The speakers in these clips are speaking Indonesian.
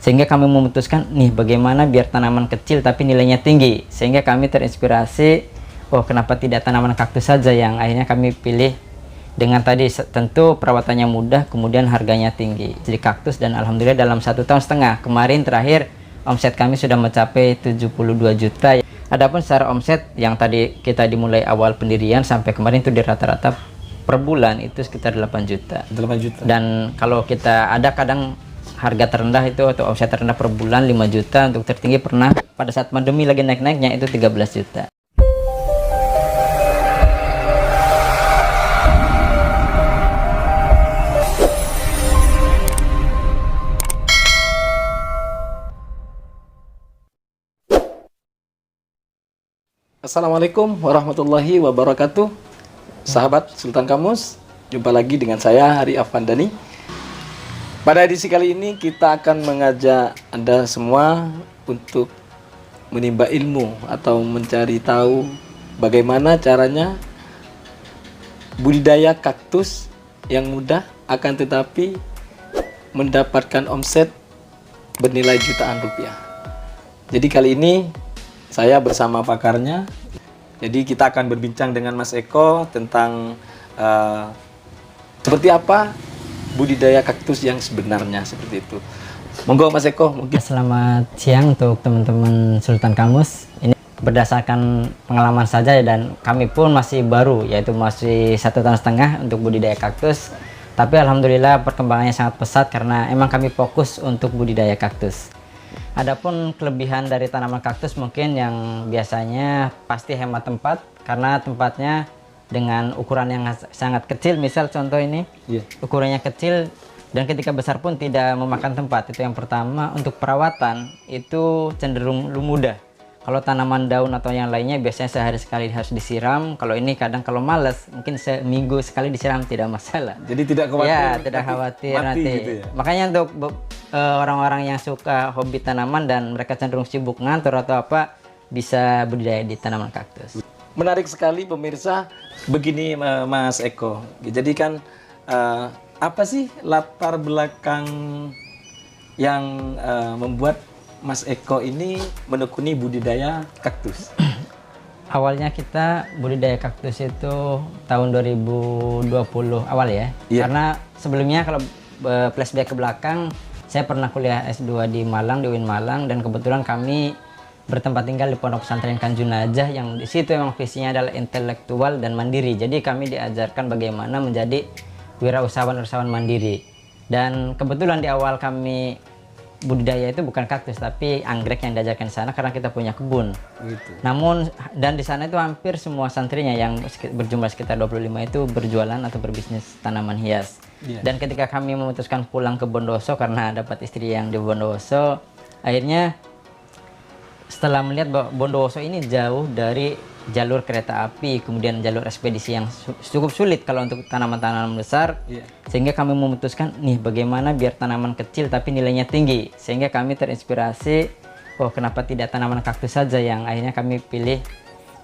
Sehingga kami memutuskan nih bagaimana biar tanaman kecil tapi nilainya tinggi. Sehingga kami terinspirasi, oh kenapa tidak tanaman kaktus saja, yang akhirnya kami pilih dengan tadi tentu perawatannya mudah, kemudian harganya tinggi. Jadi kaktus, dan alhamdulillah dalam 1,5 tahun kemarin terakhir omset kami sudah mencapai 72 juta. Adapun secara omset yang tadi kita dimulai awal pendirian sampai kemarin itu di rata-rata per bulan itu sekitar 8 juta. 8 juta. Dan kalau kita ada kadang harga terendah itu atau omset terendah per bulan 5 juta, untuk tertinggi pernah pada saat pandemi lagi naik-naiknya itu 13 juta. Assalamualaikum warahmatullahi wabarakatuh. Sahabat Sultan Kamus, jumpa lagi dengan saya Hari Afandani. Pada edisi kali ini kita akan mengajak Anda semua untuk menimba ilmu atau mencari tahu bagaimana caranya budidaya kaktus yang mudah akan tetapi mendapatkan omset bernilai jutaan rupiah. Jadi kali ini saya bersama pakarnya. Jadi kita akan berbincang dengan Mas Eko tentang seperti apa budidaya kaktus yang sebenarnya, seperti itu. Monggo Mas Eko mungkin. Selamat siang untuk teman-teman Sultan Kamus. Ini berdasarkan pengalaman saja dan kami pun masih baru, yaitu masih 1,5 tahun untuk budidaya kaktus. Tapi alhamdulillah perkembangannya sangat pesat karena emang kami fokus untuk budidaya kaktus. Adapun kelebihan dari tanaman kaktus mungkin yang biasanya pasti hemat tempat, karena tempatnya dengan ukuran yang sangat kecil. Misal contoh ini, ukurannya kecil dan ketika besar pun tidak memakan tempat. Itu yang pertama. Untuk perawatan itu cenderung mudah. Kalau tanaman daun atau yang lainnya biasanya sehari sekali harus disiram. Kalau ini kadang kalau males mungkin seminggu sekali disiram tidak masalah. Jadi tidak khawatir. Ya, tidak khawatir nanti. Gitu ya? Makanya untuk orang-orang yang suka hobi tanaman dan mereka cenderung sibuk ngantor atau apa, bisa budidaya di tanaman kaktus. Menarik sekali pemirsa. Begini Mas Eko. Jadi kan apa sih latar belakang yang membuat Mas Eko ini menekuni budidaya kaktus? Awalnya kita budidaya kaktus itu tahun 2020 awal ya. Karena sebelumnya kalau flashback ke belakang, saya pernah kuliah S2 di Malang, di UIN Malang, dan kebetulan kami bertempat tinggal di Pondok Pesantren Kanjunajah, yang di situ memang visinya adalah intelektual dan mandiri. Jadi kami diajarkan bagaimana menjadi wirausahawan mandiri. Dan kebetulan di awal kami budidaya itu bukan kaktus tapi anggrek yang diajarkan di sana karena kita punya kebun. Gitu. Namun dan di sana itu hampir semua santrinya yang berjumlah sekitar 25 itu berjualan atau berbisnis tanaman hias. Dan ketika kami memutuskan pulang ke Bondowoso karena dapat istri yang di Bondowoso, akhirnya setelah melihat bahwa Bondowoso ini jauh dari jalur kereta api, kemudian jalur ekspedisi yang cukup sulit kalau untuk tanaman-tanaman besar, sehingga kami memutuskan nih bagaimana biar tanaman kecil tapi nilainya tinggi. Sehingga kami terinspirasi, oh kenapa tidak tanaman kaktus saja, yang akhirnya kami pilih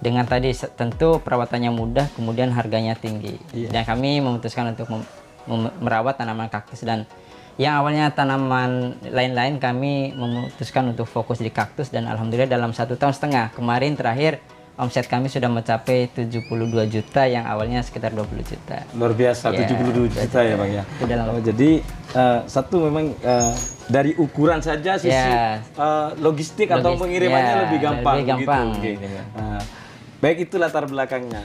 dengan tadi tentu perawatannya mudah, kemudian harganya tinggi. Dan kami memutuskan untuk merawat tanaman kaktus, dan yang awalnya tanaman lain-lain kami memutuskan untuk fokus di kaktus, dan alhamdulillah dalam 1,5 tahun kemarin terakhir omset kami sudah mencapai 72 juta yang awalnya sekitar 20 juta. Luar biasa, ya, 72 juta ya Bang ya. Jadi satu memang dari ukuran saja sisi logistik atau pengirimannya lebih gampang. Lebih gampang. Gitu. Baik, itu latar belakangnya.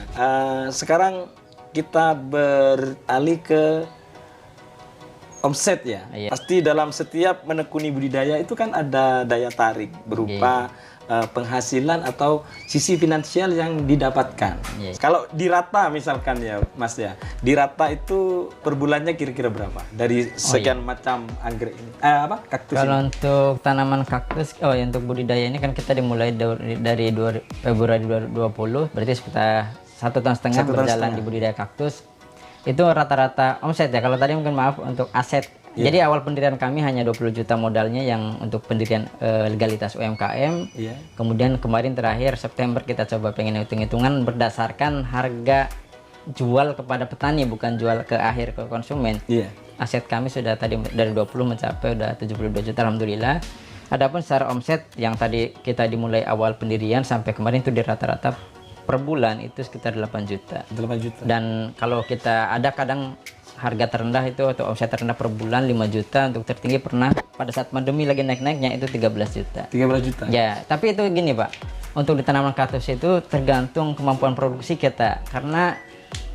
Sekarang kita beralih ke omset ya. Pasti dalam setiap menekuni budidaya itu kan ada daya tarik berupa penghasilan atau sisi finansial yang didapatkan. Kalau dirata misalkan ya Mas ya, dirata itu per bulannya kira-kira berapa dari sekian macam anggrek ini? Kaktus kalau ini? Untuk tanaman kaktus, untuk budidaya ini kan kita dimulai dari Februari 2020, berarti sekitar 1,5 tahun berjalan di budidaya kaktus. Itu rata-rata omset ya. Kalau tadi mungkin maaf untuk aset. Jadi awal pendirian kami hanya 20 juta modalnya yang untuk pendirian legalitas UMKM. Kemudian kemarin terakhir September kita coba pengen hitung-hitungan berdasarkan harga jual kepada petani, bukan jual ke akhir ke konsumen. aset kami sudah tadi dari 20 mencapai udah 72 juta alhamdulillah. Adapun secara omset yang tadi kita dimulai awal pendirian sampai kemarin itu di rata-rata per bulan itu sekitar 8 juta. 8 juta. Dan kalau kita ada kadang harga terendah itu atau omset terendah per bulan 5 juta, untuk tertinggi pernah pada saat pandemi lagi naik-naiknya itu 13 juta. 13 juta. Ya, tapi itu gini Pak, untuk di tanaman kaktus itu tergantung kemampuan produksi kita, karena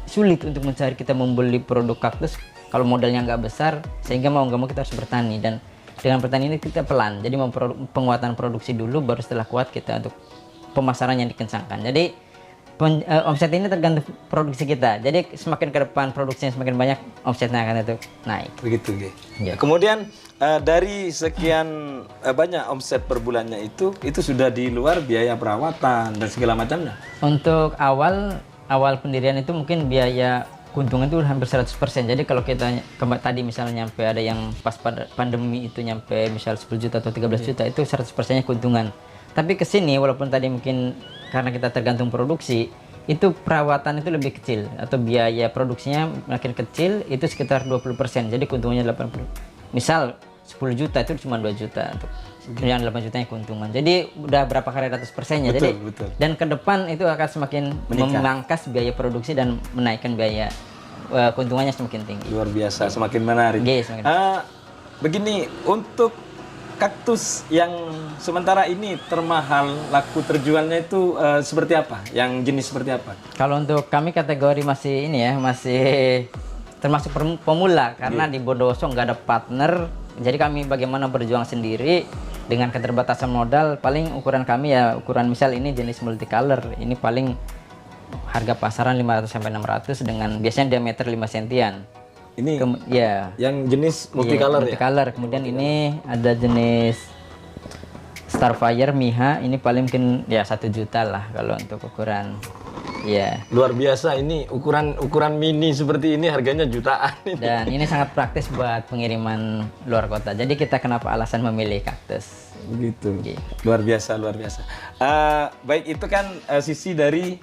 sulit untuk mencari kita membeli produk kaktus kalau modalnya nggak besar, sehingga mau nggak mau kita harus bertani, dan dengan bertani ini kita pelan, jadi penguatan produksi dulu baru setelah kuat kita untuk pemasaran yang dikencangkan. Jadi omset ini tergantung produksi kita, jadi semakin ke depan produksinya semakin banyak, omsetnya akan itu naik. Begitu, Ge. Ya. Kemudian dari sekian banyak omset per bulannya itu sudah di luar biaya perawatan dan segala macamnya. Untuk awal pendirian itu mungkin biaya keuntungan itu hampir 100%. Jadi kalau kita tadi misalnya nyampe ada yang pas pada pandemi itu nyampe misal 10 juta atau 13 juta itu 100%-nya keuntungan. Tapi ke sini walaupun tadi mungkin karena kita tergantung produksi, itu perawatan itu lebih kecil atau biaya produksinya makin kecil, itu sekitar 20%. Jadi keuntungannya 80. Misal 10 juta itu cuma 2 juta untuk yang 8 jutanya keuntungan. Jadi udah berapa kali ratus persennya. Jadi betul. Dan ke depan itu akan semakin memangkas biaya produksi dan menaikkan biaya keuntungannya semakin tinggi. Luar biasa, semakin menarik. Begini, untuk kaktus yang sementara ini termahal, laku terjualnya itu seperti apa? Yang jenis seperti apa? Kalau untuk kami kategori masih ini ya, masih termasuk pemula, karena di Bondowoso nggak ada partner. Jadi kami bagaimana berjuang sendiri dengan keterbatasan modal. Paling ukuran kami ya ukuran misal ini jenis multicolor, ini paling harga pasaran 500 sampai 600 dengan biasanya diameter 5 sentian. Ini ya. Yang jenis multicolor, multicolor. Kemudian ini ada jenis Starfire Miha, ini paling mungkin ya 1 juta lah kalau untuk ukuran. Ya. Luar biasa, ini ukuran mini seperti ini harganya jutaan ini. Dan ini sangat praktis buat pengiriman luar kota. Jadi kita kenapa alasan memilih kaktus? Begitu. Luar biasa, luar biasa. Baik, itu kan sisi dari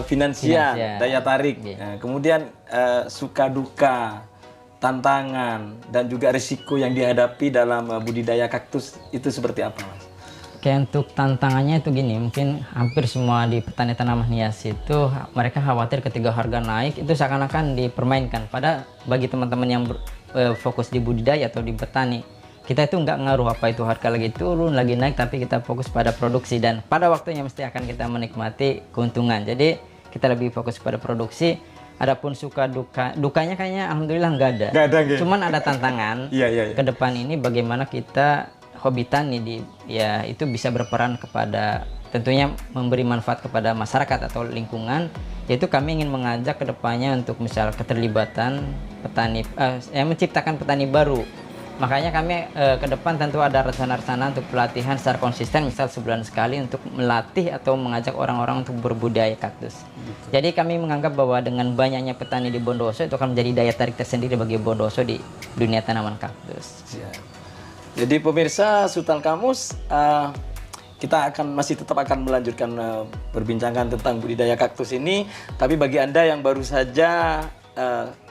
finansial, daya tarik. Kemudian suka duka, tantangan, dan juga risiko yang dihadapi dalam budidaya kaktus itu seperti apa, Mas? Kayak untuk tantangannya itu gini, mungkin hampir semua di petani tanaman hias itu mereka khawatir ketika harga naik itu seakan-akan dipermainkan. Padahal bagi teman-teman yang fokus di budidaya atau di petani, kita itu nggak ngaruh apa itu harga lagi turun, lagi naik, tapi kita fokus pada produksi dan pada waktunya mesti akan kita menikmati keuntungan. Jadi kita lebih fokus pada produksi. Adapun suka dukanya kayaknya alhamdulillah nggak ada. Cuman ada tantangan. Ke depan ini bagaimana kita hobi tani itu bisa berperan kepada tentunya memberi manfaat kepada masyarakat atau lingkungan, yaitu kami ingin mengajak ke depannya untuk misal keterlibatan petani menciptakan petani baru. Makanya kami ke depan tentu ada rencana-rencana untuk pelatihan secara konsisten, misal sebulan sekali untuk melatih atau mengajak orang-orang untuk berbudidaya kaktus. Jadi kami menganggap bahwa dengan banyaknya petani di Bondowoso itu akan menjadi daya tarik tersendiri bagi Bondowoso di dunia tanaman kaktus. Jadi pemirsa Sultan Kamus, kita masih tetap akan melanjutkan perbincangan tentang budidaya kaktus ini. Tapi bagi Anda yang baru saja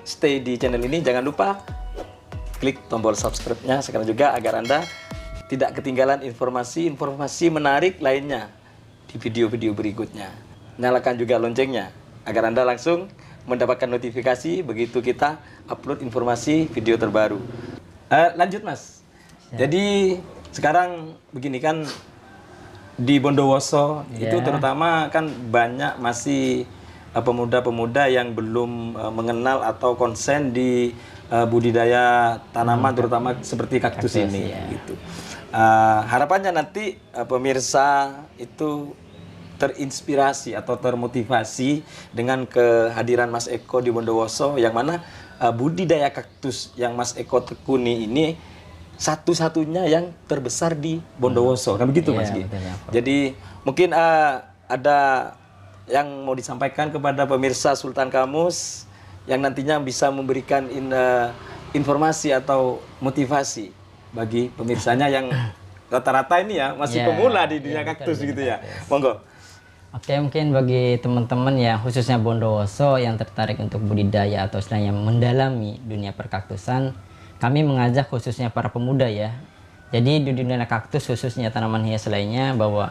stay di channel ini, jangan lupa klik tombol subscribe-nya sekarang juga agar Anda tidak ketinggalan informasi-informasi menarik lainnya di video-video berikutnya. Nyalakan juga loncengnya agar Anda langsung mendapatkan notifikasi begitu kita upload informasi video terbaru. Lanjut, Mas. Jadi sekarang begini kan di Bondowoso itu terutama kan banyak masih pemuda-pemuda yang belum mengenal atau konsen di budidaya tanaman terutama seperti kaktus ini. Gitu. Harapannya nanti pemirsa itu terinspirasi atau termotivasi dengan kehadiran Mas Eko di Bondowoso, yang mana budidaya kaktus yang Mas Eko tekuni ini satu-satunya yang terbesar di Bondowoso, kan begitu, Mas Gi? Jadi mungkin ada yang mau disampaikan kepada pemirsa Sultan Kamus yang nantinya bisa memberikan informasi atau motivasi bagi pemirsanya yang rata-rata ini ya masih pemula di dunia kaktus gitu ya. Monggo. Oke, mungkin bagi teman-teman yang khususnya Bondowoso yang tertarik untuk budidaya atau istilahnya mendalami dunia perkaktusan, kami mengajak khususnya para pemuda ya. Jadi di dunia kaktus khususnya tanaman hias lainnya, bahwa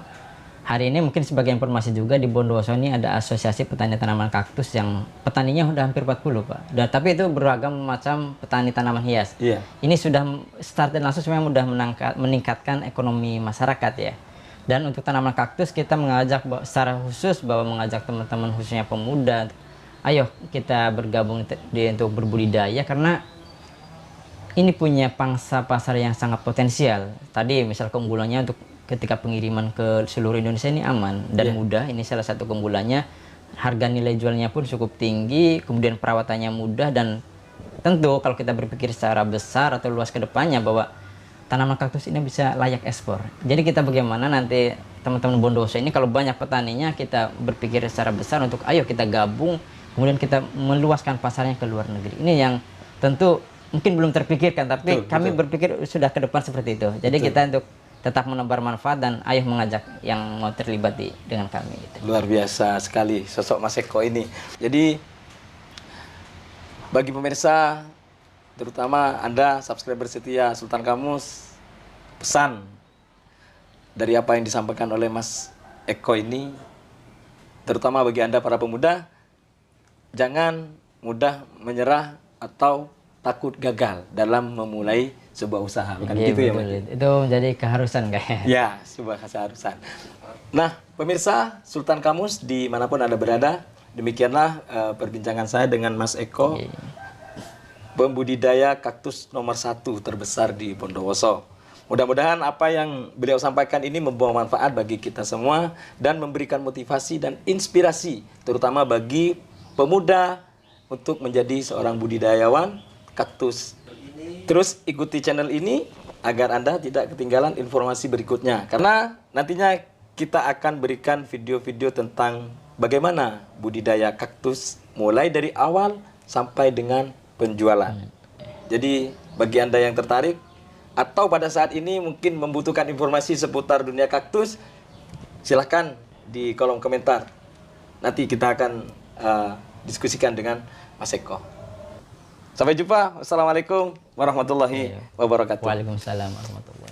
hari ini mungkin sebagai informasi juga di Bondowoso ini ada asosiasi petani tanaman kaktus yang petaninya udah hampir 40 Pak. Dan tapi itu beragam macam petani tanaman hias. Iya. Ini sudah start dan langsung sebenarnya mudah meningkatkan ekonomi masyarakat ya. Dan untuk tanaman kaktus kita mengajak secara khusus bahwa mengajak teman-teman khususnya pemuda, ayo kita bergabung untuk berbudidaya karena ini punya pangsa pasar yang sangat potensial. Tadi misal keunggulannya untuk ketika pengiriman ke seluruh Indonesia ini aman dan mudah. Ini salah satu keunggulannya. Harga nilai jualnya pun cukup tinggi, kemudian perawatannya mudah, dan tentu kalau kita berpikir secara besar atau luas ke depannya bahwa tanaman kaktus ini bisa layak ekspor. Jadi kita bagaimana nanti teman-teman Bondowoso ini kalau banyak petaninya, kita berpikir secara besar untuk ayo kita gabung, kemudian kita meluaskan pasarnya ke luar negeri. Ini yang tentu mungkin belum terpikirkan, tapi kami berpikir sudah ke depan seperti itu. Jadi kita untuk tetap menebar manfaat dan ayo mengajak yang mau terlibat dengan kami. Gitu. Luar biasa sekali sosok Mas Eko ini. Jadi bagi pemirsa, terutama Anda subscriber setia Sultan Kamus, pesan dari apa yang disampaikan oleh Mas Eko ini, terutama bagi Anda para pemuda, jangan mudah menyerah atau takut gagal dalam memulai sebuah usaha. Bukan begitu ya, Mas? Itu menjadi keharusan kayaknya. Ya, sebuah keharusan. Nah, pemirsa Sultan Kamus dimanapun Anda berada, demikianlah perbincangan saya dengan Mas Eko, pembudidaya kaktus nomor 1 terbesar di Bondowoso. Mudah-mudahan apa yang beliau sampaikan ini membawa manfaat bagi kita semua dan memberikan motivasi dan inspirasi, terutama bagi pemuda untuk menjadi seorang budidayawan kaktus. Terus ikuti channel ini agar Anda tidak ketinggalan informasi berikutnya. Karena nantinya kita akan berikan video-video tentang bagaimana budidaya kaktus mulai dari awal sampai dengan penjualan. Jadi bagi Anda yang tertarik atau pada saat ini mungkin membutuhkan informasi seputar dunia kaktus, silahkan di kolom komentar. Nanti kita akan diskusikan dengan Mas Eko. Sampai jumpa. Wassalamualaikum warahmatullahi wabarakatuh. Waalaikumsalam warahmatullahi wabarakatuh.